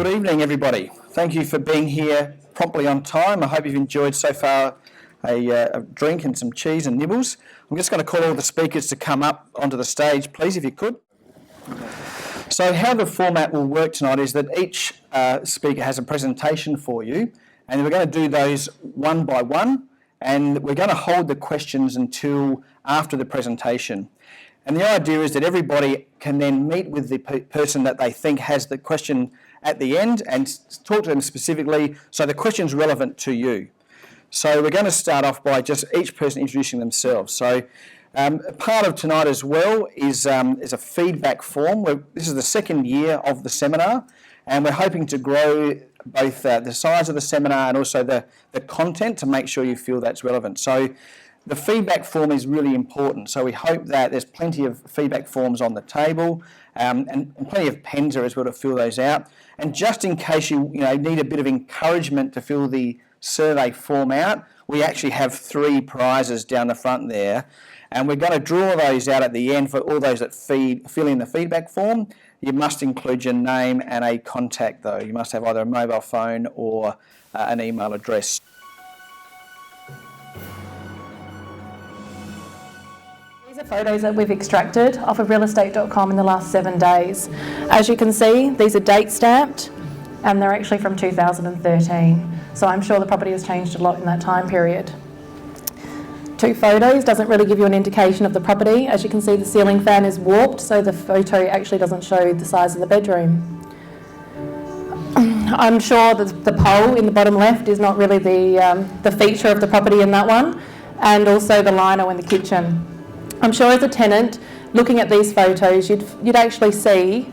Good evening, everybody. Thank you for being here promptly on time. I hope you've enjoyed so far a drink and some cheese and nibbles. I'm just going to call all the speakers to come up onto the stage, please, if you could. So how the format will work tonight is that each speaker has a presentation for you, and we're going to do those one by one, and we're going to hold the questions until after the presentation. And the idea is that everybody can then meet with the person that they think has the question at the end and talk to them specifically so the question's relevant to you. So we're going to start off by just each person introducing themselves. So part of tonight as well is a feedback form. This is the second year of the seminar, and we're hoping to grow both the size of the seminar and also the content to make sure you feel that's relevant. So the feedback form is really important. So we hope that there's plenty of feedback forms on the table and plenty of pens there as well to fill those out. And just in case you need a bit of encouragement to fill the survey form out, we actually have 3 prizes down the front there. And we're going to draw those out at the end for all those that fill in the feedback form. You must include your name and a contact though. You must have either a mobile phone or an email address. These are photos that we've extracted off of realestate.com in the last 7 days. As you can see, these are date stamped and they're actually from 2013. So I'm sure the property has changed a lot in that time period. 2 photos doesn't really give you an indication of the property. As you can see, the ceiling fan is warped, so the photo actually doesn't show the size of the bedroom. I'm sure that the pole in the bottom left is not really the feature of the property in that one, and also the lino in the kitchen. I'm sure as a tenant, looking at these photos, you'd actually see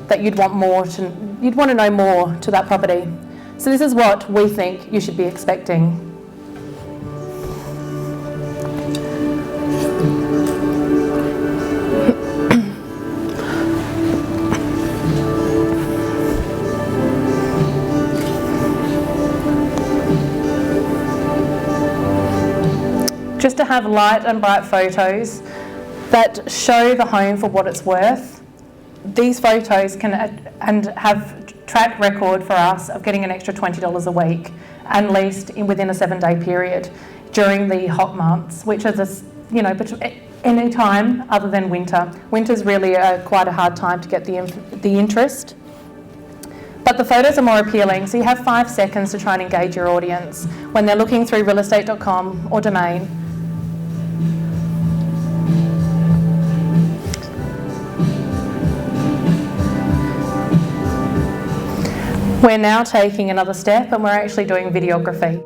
that you'd want to know more to that property. So this is what we think you should be expecting. Just to have light and bright photos that show the home for what it's worth. These photos can have track record for us of getting an extra $20 a week, and leased within a 7-day period during the hot months, which is any time other than winter. Winter's really quite a hard time to get the interest. But the photos are more appealing, so you have 5 seconds to try and engage your audience when they're looking through realestate.com or Domain. We're now taking another step and we're actually doing videography.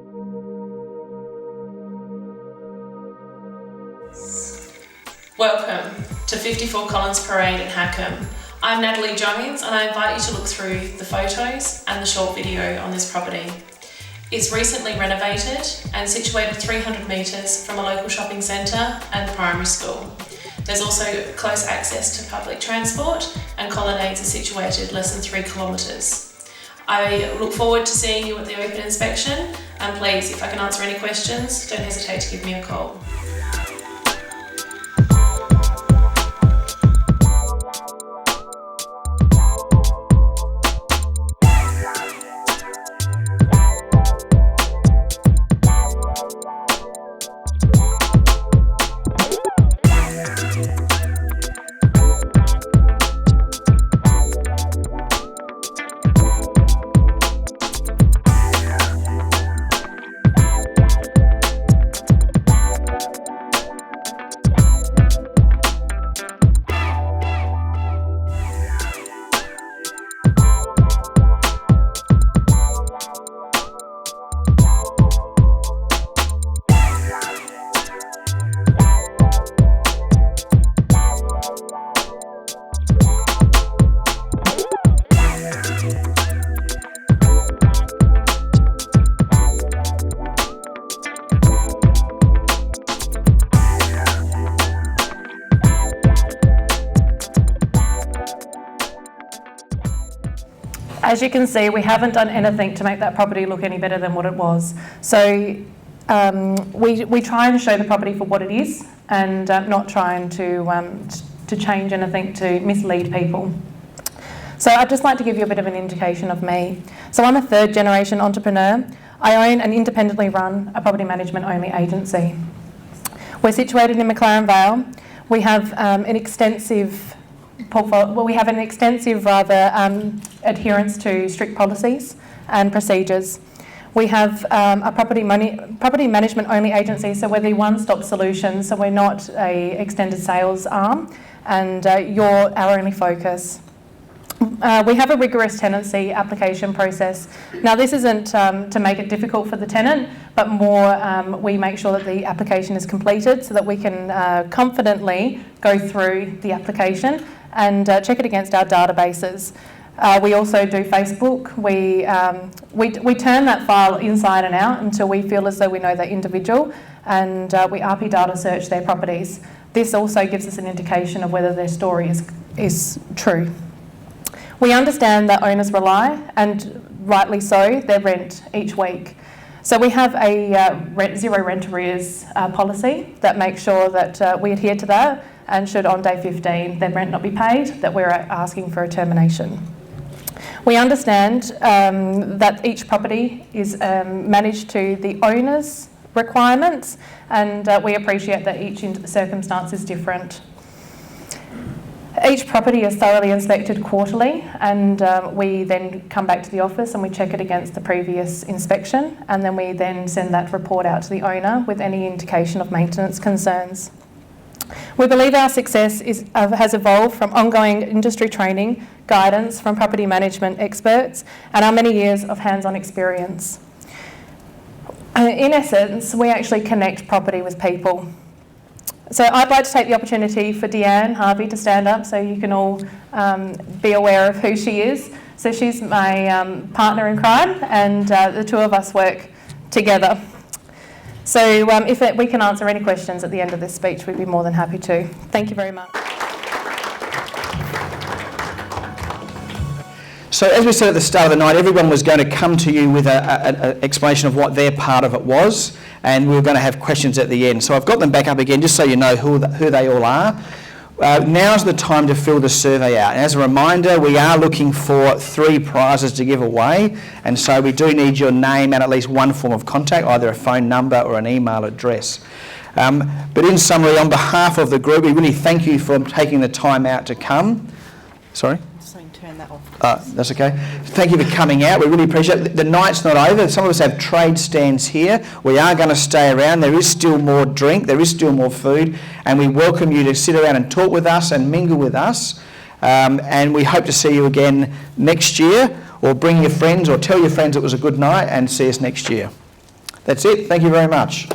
Welcome to 54 Collins Parade in Hackham. I'm Natalie Jones and I invite you to look through the photos and the short video on this property. It's recently renovated and situated 300 metres from a local shopping centre and primary school. There's also close access to public transport and colonnades are situated less than 3 kilometres. I look forward to seeing you at the open inspection, and please, if I can answer any questions, don't hesitate to give me a call. As you can see, we haven't done anything to make that property look any better than what it was. So we try and show the property for what it is, and not trying to change anything to mislead people. So I'd just like to give you a bit of an indication of me. So I'm a third generation entrepreneur. I own and independently run a property management only agency. We're situated in McLaren Vale. We have an extensive portfolio, well, we have an extensive adherence to strict policies and procedures. We have a property management only agency, so we're the one-stop solution, so we're not a extended sales arm, and you're our only focus. We have a rigorous tenancy application process. Now this isn't to make it difficult for the tenant, but more we make sure that the application is completed so that we can confidently go through the application and check it against our databases. We also do Facebook. We turn that file inside and out until we feel as though we know that individual, and we RP data search their properties. This also gives us an indication of whether their story is true. We understand that owners rely, and rightly so, their rent each week. So we have a zero rent arrears policy that makes sure that we adhere to that, and should on day 15 their rent not be paid, that we're asking for a termination. We understand that each property is managed to the owner's requirements, and we appreciate that each circumstance is different. Each property is thoroughly inspected quarterly, and we then come back to the office and we check it against the previous inspection, and then we then send that report out to the owner with any indication of maintenance concerns. We believe our success has evolved from ongoing industry training, guidance from property management experts, and our many years of hands-on experience. In essence, we actually connect property with people. So I'd like to take the opportunity for Deanne Harvey to stand up so you can all be aware of who she is. So she's my partner in crime, and the two of us work together. So if we can answer any questions at the end of this speech, we'd be more than happy to. Thank you very much. So as we said at the start of the night, everyone was going to come to you with an explanation of what their part of it was, and we were going to have questions at the end. So I've got them back up again just so you know who they all are. Now's the time to fill the survey out. And as a reminder, we are looking for 3 prizes to give away, and so we do need your name and at least one form of contact, either a phone number or an email address. But in summary, on behalf of the group, we really thank you for taking the time out to come. Sorry? Turn that off. That's okay. Thank you for coming out. We really appreciate it. The night's not over. Some of us have trade stands here. We are going to stay around. There is still more drink. There is still more food. And we welcome you to sit around and talk with us and mingle with us. And we hope to see you again next year, or bring your friends or tell your friends it was a good night, and see us next year. That's it. Thank you very much.